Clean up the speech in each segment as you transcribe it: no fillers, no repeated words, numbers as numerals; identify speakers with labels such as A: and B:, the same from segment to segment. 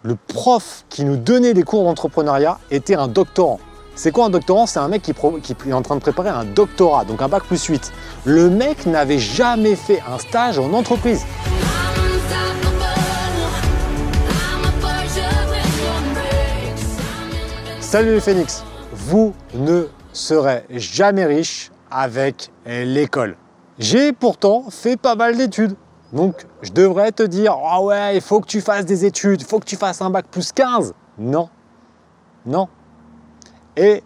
A: le prof qui nous donnait des cours d'entrepreneuriat était un doctorant. C'est quoi un doctorant? C'est un mec qui est en train de préparer un doctorat, donc un bac+8. Le mec n'avait jamais fait un stage en entreprise. Salut les Phoenix, vous ne serez jamais riche avec l'école. J'ai pourtant fait pas mal d'études. Donc, je devrais te dire, ah ouais, il faut que tu fasses des études, il faut que tu fasses un bac+15. Non, non. Et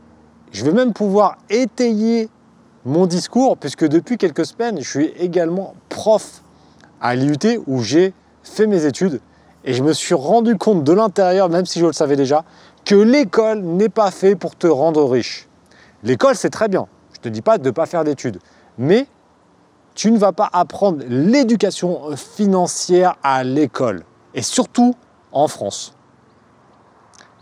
A: je vais même pouvoir étayer mon discours, puisque depuis quelques semaines, je suis également prof à l'IUT où j'ai fait mes études. Et je me suis rendu compte de l'intérieur, même si je le savais déjà, que l'école n'est pas faite pour te rendre riche. L'école, c'est très bien. Je ne te dis pas de ne pas faire d'études. Mais tu ne vas pas apprendre l'éducation financière à l'école. Et surtout en France.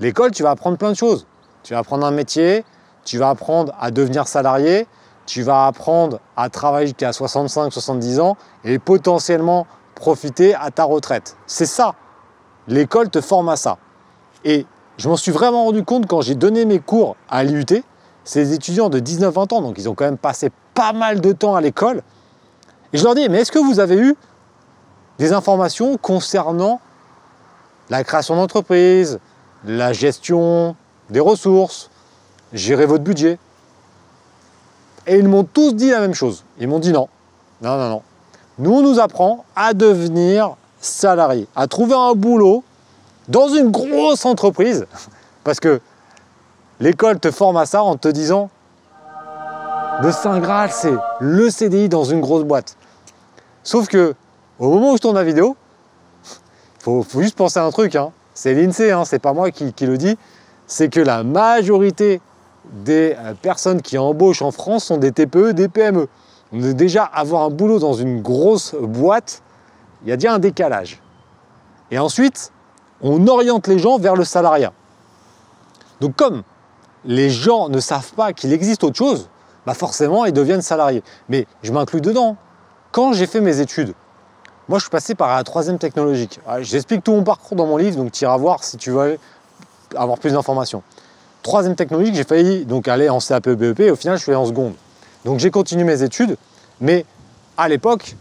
A: L'école, tu vas apprendre plein de choses. Tu vas apprendre un métier, tu vas apprendre à devenir salarié, tu vas apprendre à travailler jusqu'à 65-70 ans et potentiellement profiter à ta retraite. C'est ça. L'école te forme à ça. Et je m'en suis vraiment rendu compte quand j'ai donné mes cours à l'IUT. C'est des étudiants de 19-20 ans, donc ils ont quand même passé pas mal de temps à l'école. Et je leur dis, mais est-ce que vous avez eu des informations concernant la création d'entreprise, la gestion des ressources, gérer votre budget? Et ils m'ont tous dit la même chose. Ils m'ont dit non, non, non, non. Nous, on nous apprend à devenir salarié, à trouver un boulot dans une grosse entreprise, parce que l'école te forme à ça en te disant le Saint Graal, c'est le CDI dans une grosse boîte. Sauf que au moment où je tourne la vidéo, faut juste penser à un truc, hein. C'est l'INSEE, hein, c'est pas moi qui le dis, c'est que la majorité des personnes qui embauchent en France sont des TPE, des PME. Donc déjà, avoir un boulot dans une grosse boîte, il y a déjà un décalage. Et ensuite, on oriente les gens vers le salariat. Donc comme les gens ne savent pas qu'il existe autre chose, bah forcément, ils deviennent salariés. Mais je m'inclus dedans. Quand j'ai fait mes études, moi, je suis passé par la 3e technologique. J'explique tout mon parcours dans mon livre, donc tu iras voir si tu veux avoir plus d'informations. 3e technologique, j'ai failli donc aller en CAP BEP, et au final, je suis allé en seconde. Donc, j'ai continué mes études, mais à l'époque,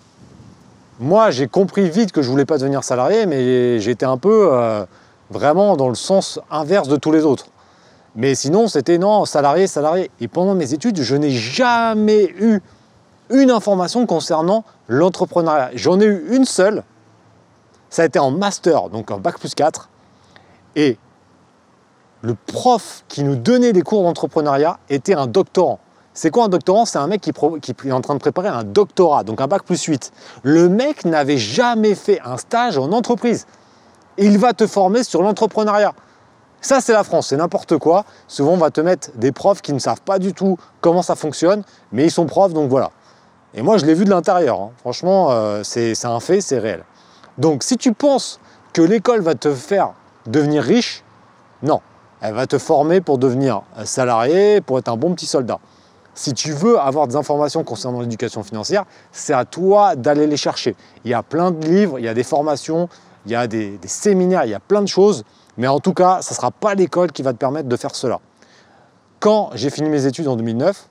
A: moi, j'ai compris vite que je ne voulais pas devenir salarié, mais j'étais un peu vraiment dans le sens inverse de tous les autres. Mais sinon, c'était non, salarié, salarié. Et pendant mes études, je n'ai jamais eu une information concernant l'entrepreneuriat. J'en ai eu une seule. Ça a été en master, donc en bac+4. Et le prof qui nous donnait des cours d'entrepreneuriat était un doctorant. C'est quoi un doctorant? C'est un mec qui est en train de préparer un doctorat, donc un bac+8. Le mec n'avait jamais fait un stage en entreprise. Il va te former sur l'entrepreneuriat. Ça, c'est la France, c'est n'importe quoi. Souvent, on va te mettre des profs qui ne savent pas du tout comment ça fonctionne, mais ils sont profs, donc voilà. Et moi, je l'ai vu de l'intérieur. Hein. Franchement, c'est un fait, c'est réel. Donc, si tu penses que l'école va te faire devenir riche, non. Elle va te former pour devenir salarié, pour être un bon petit soldat. Si tu veux avoir des informations concernant l'éducation financière, c'est à toi d'aller les chercher. Il y a plein de livres, il y a des formations, il y a des séminaires, il y a plein de choses. Mais en tout cas, ça ne sera pas l'école qui va te permettre de faire cela. Quand j'ai fini mes études en 2009,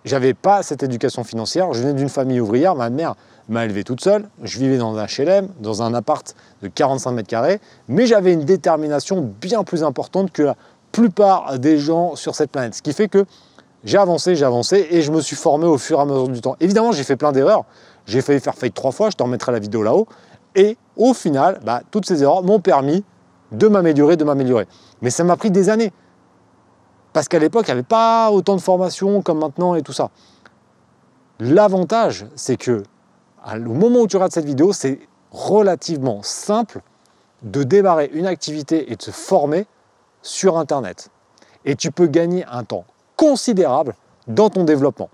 A: j'avais pas cette éducation financière. Je venais d'une famille ouvrière. Ma mère m'a élevé toute seule. Je vivais dans un HLM, dans un appart de 45 mètres carrés. Mais j'avais une détermination bien plus importante que la plupart des gens sur cette planète. Ce qui fait que j'ai avancé et je me suis formé au fur et à mesure du temps. Évidemment, j'ai fait plein d'erreurs. J'ai failli faire faillite 3 fois. Je te remettrai la vidéo là-haut. Et au final, toutes ces erreurs m'ont permis de m'améliorer. Mais ça m'a pris des années. Parce qu'à l'époque, il n'y avait pas autant de formations comme maintenant et tout ça. L'avantage, c'est que au moment où tu regardes cette vidéo, c'est relativement simple de démarrer une activité et de se former sur Internet. Et tu peux gagner un temps considérable dans ton développement.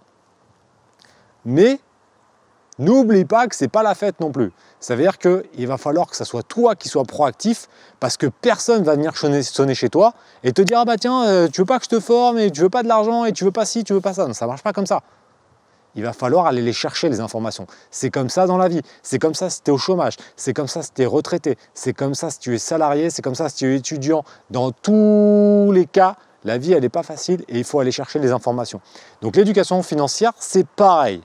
A: Mais n'oublie pas que ce n'est pas la fête non plus. Ça veut dire qu'il va falloir que ce soit toi qui sois proactif parce que personne ne va venir sonner chez toi et te dire « Ah bah tiens, tu veux pas que je te forme et tu veux pas de l'argent et tu veux pas ci, tu veux pas ça ». Non, ça ne marche pas comme ça. il va falloir aller les chercher, les informations. C'est comme ça dans la vie. C'est comme ça si tu es au chômage. C'est comme ça si tu es retraité. C'est comme ça si tu es salarié. C'est comme ça si tu es étudiant. Dans tous les cas, la vie, elle n'est pas facile et il faut aller chercher les informations. Donc l'éducation financière, c'est pareil.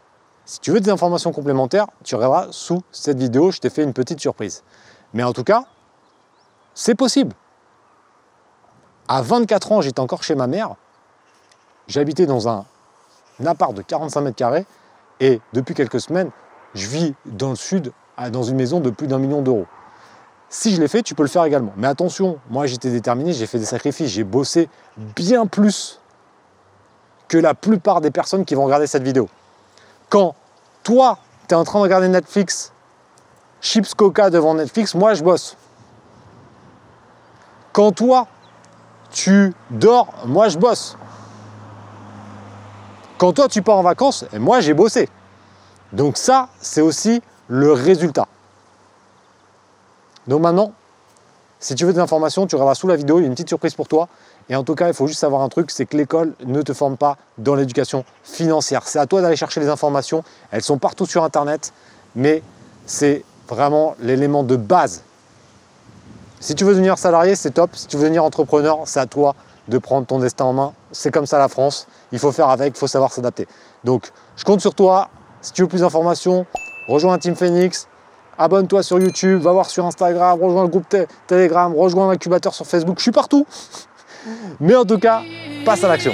A: Si tu veux des informations complémentaires, tu regarderas sous cette vidéo. Je t'ai fait une petite surprise. Mais en tout cas, c'est possible. À 24 ans, j'étais encore chez ma mère. J'habitais dans un appart de 45 mètres carrés et depuis quelques semaines, je vis dans le sud, dans une maison de plus d'1 million d'euros. Si je l'ai fait, tu peux le faire également. Mais attention, moi j'étais déterminé, j'ai fait des sacrifices, j'ai bossé bien plus que la plupart des personnes qui vont regarder cette vidéo. Quand toi, tu es en train de regarder Netflix, chips Coca devant Netflix, moi je bosse. Quand toi, tu dors, moi je bosse. Quand toi tu pars en vacances, et moi j'ai bossé. Donc ça, c'est aussi le résultat. Donc maintenant, si tu veux des informations, tu regarderas sous la vidéo, il y a une petite surprise pour toi. Et en tout cas, il faut juste savoir un truc, c'est que l'école ne te forme pas dans l'éducation financière. C'est à toi d'aller chercher les informations. Elles sont partout sur Internet, mais c'est vraiment l'élément de base. Si tu veux devenir salarié, c'est top. Si tu veux devenir entrepreneur, c'est à toi de prendre ton destin en main. C'est comme ça la France. Il faut faire avec, il faut savoir s'adapter. Donc, je compte sur toi. Si tu veux plus d'informations, rejoins Team Phoenix. Abonne-toi sur YouTube, va voir sur Instagram, rejoins le groupe Telegram, rejoins l'incubateur sur Facebook. Je suis partout. Mais en tout cas, passe à l'action.